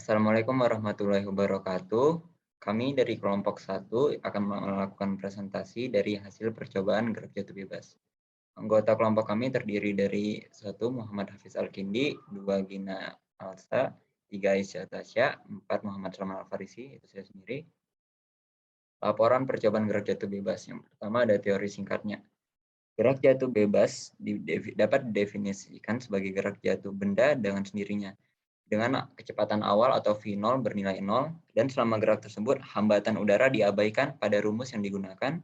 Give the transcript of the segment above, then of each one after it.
Assalamualaikum warahmatullahi wabarakatuh. Kami dari kelompok 1 akan melakukan presentasi dari hasil percobaan gerak jatuh bebas. Anggota kelompok kami terdiri dari 1 Muhammad Hafiz Al-Kindi, 2 Gina Alsa, 3 Aisyah Tasya, 4 Muhammad Salman Al-Farisi, itu saya sendiri. Laporan percobaan gerak jatuh bebas. Yang pertama ada teori singkatnya. Gerak jatuh bebas dapat didefinisikan sebagai gerak jatuh benda dengan sendirinya dengan kecepatan awal atau V0 bernilai 0, dan selama gerak tersebut hambatan udara diabaikan pada rumus yang digunakan.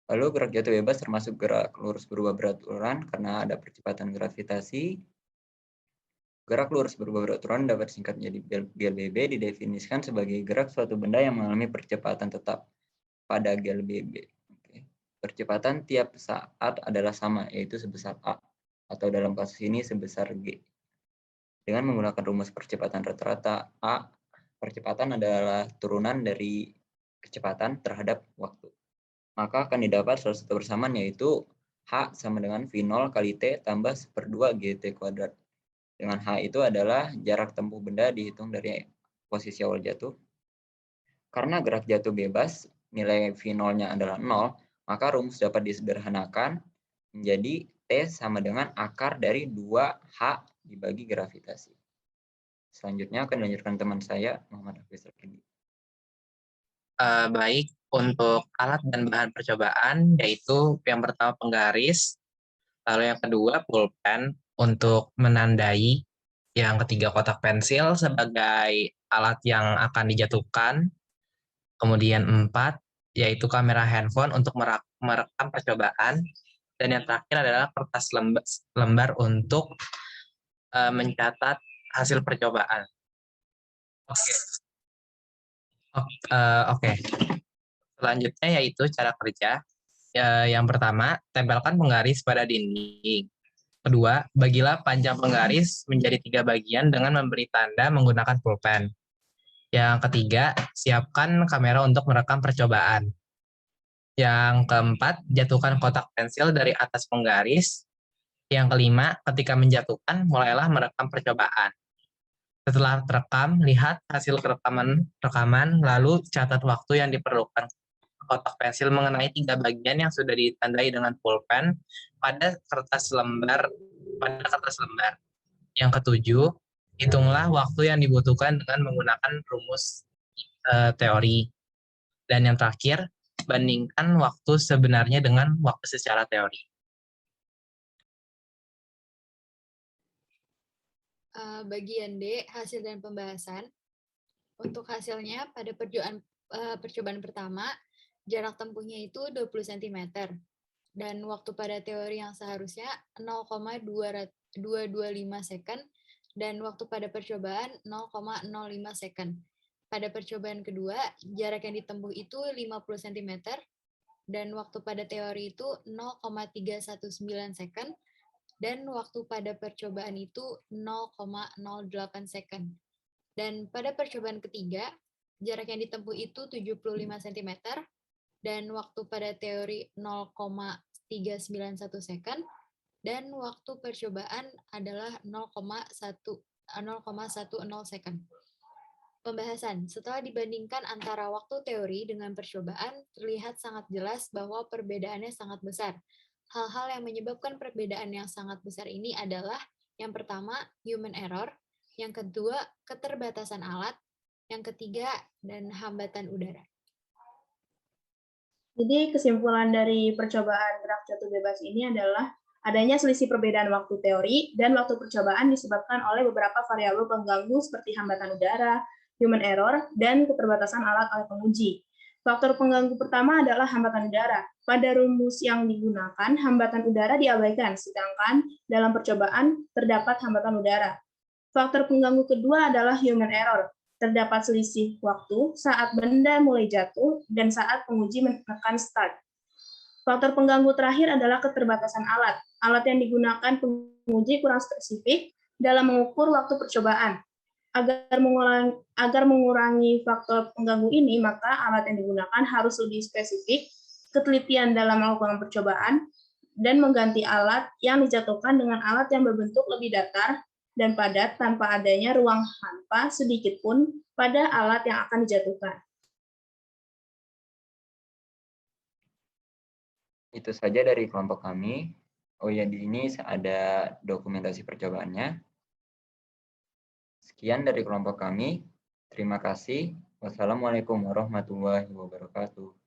Lalu gerak jatuh bebas termasuk gerak lurus berubah beraturan karena ada percepatan gravitasi. Gerak lurus berubah beraturan dapat singkat menjadi GLBB didefinisikan sebagai gerak suatu benda yang mengalami percepatan tetap pada GLBB. Percepatan tiap saat adalah sama, yaitu sebesar A, atau dalam kasus ini sebesar G. Dengan menggunakan rumus percepatan rata-rata A, percepatan adalah turunan dari kecepatan terhadap waktu. Maka akan didapat salah satu persamaan, yaitu H sama dengan V0 kali T tambah 1/2 GT kuadrat. Dengan H itu adalah jarak tempuh benda dihitung dari posisi awal jatuh. Karena gerak jatuh bebas, nilai V0-nya adalah 0, maka rumus dapat disederhanakan menjadi T sama dengan akar dari 2H dibagi gravitasi. Selanjutnya akan dilanjutkan teman saya, Muhammad Hafiz Al-Kindi. Baik, untuk alat dan bahan percobaan, yaitu yang pertama penggaris, lalu yang kedua pulpen untuk menandai, yang ketiga kotak pensil sebagai alat yang akan dijatuhkan, kemudian 4, yaitu kamera handphone untuk merekam percobaan, dan yang terakhir adalah kertas lembar untuk mencatat hasil percobaan. Oke. Selanjutnya yaitu cara kerja. Yang pertama, tempelkan penggaris pada dinding. Kedua, bagilah panjang penggaris menjadi 3 bagian dengan memberi tanda menggunakan pulpen. Yang ketiga, siapkan kamera untuk merekam percobaan. Yang keempat, jatuhkan kotak pensil dari atas penggaris. Yang kelima, ketika menjatuhkan, mulailah merekam percobaan. Setelah terekam, lihat hasil rekaman, lalu catat waktu yang diperlukan kotak pensil mengenai 3 bagian yang sudah ditandai dengan pulpen pada kertas lembar. Yang ketujuh, hitunglah waktu yang dibutuhkan dengan menggunakan rumus teori. Dan yang terakhir, bandingkan waktu sebenarnya dengan waktu secara teori. Bagian D, hasil dan pembahasan. Untuk hasilnya, pada percobaan pertama, jarak tempuhnya itu 20 cm. Dan waktu pada teori yang seharusnya 0,225 second, dan waktu pada percobaan 0,05 second. Pada percobaan kedua, jarak yang ditempuh itu 50 cm, dan waktu pada teori itu 0,319 second, dan waktu pada percobaan itu 0,08 second. Dan pada percobaan ketiga, jarak yang ditempuh itu 75 cm, dan waktu pada teori 0,391 second, dan waktu percobaan adalah 0,10 second. Pembahasan. Setelah dibandingkan antara waktu teori dengan percobaan, terlihat sangat jelas bahwa perbedaannya sangat besar. Hal-hal yang menyebabkan perbedaan yang sangat besar ini adalah yang pertama, human error, yang kedua, keterbatasan alat, yang ketiga, dan hambatan udara. Jadi kesimpulan dari percobaan gerak jatuh bebas ini adalah adanya selisih perbedaan waktu teori dan waktu percobaan disebabkan oleh beberapa variabel pengganggu seperti hambatan udara, human error, dan keterbatasan alat oleh penguji. Faktor pengganggu pertama adalah hambatan udara. Pada rumus yang digunakan, hambatan udara diabaikan, sedangkan dalam percobaan terdapat hambatan udara. Faktor pengganggu kedua adalah human error. Terdapat selisih waktu saat benda mulai jatuh dan saat penguji menekan start. Faktor pengganggu terakhir adalah keterbatasan alat. Alat yang digunakan penguji kurang spesifik dalam mengukur waktu percobaan. Agar mengurangi faktor pengganggu ini, maka alat yang digunakan harus lebih spesifik, ketelitian dalam melakukan percobaan, dan mengganti alat yang dijatuhkan dengan alat yang berbentuk lebih datar dan padat tanpa adanya ruang hampa sedikit pun pada alat yang akan dijatuhkan. Itu saja dari kelompok kami. Oh ya, di ini ada dokumentasi percobaannya. Sekian dari kelompok kami. Terima kasih. Wassalamualaikum warahmatullahi wabarakatuh.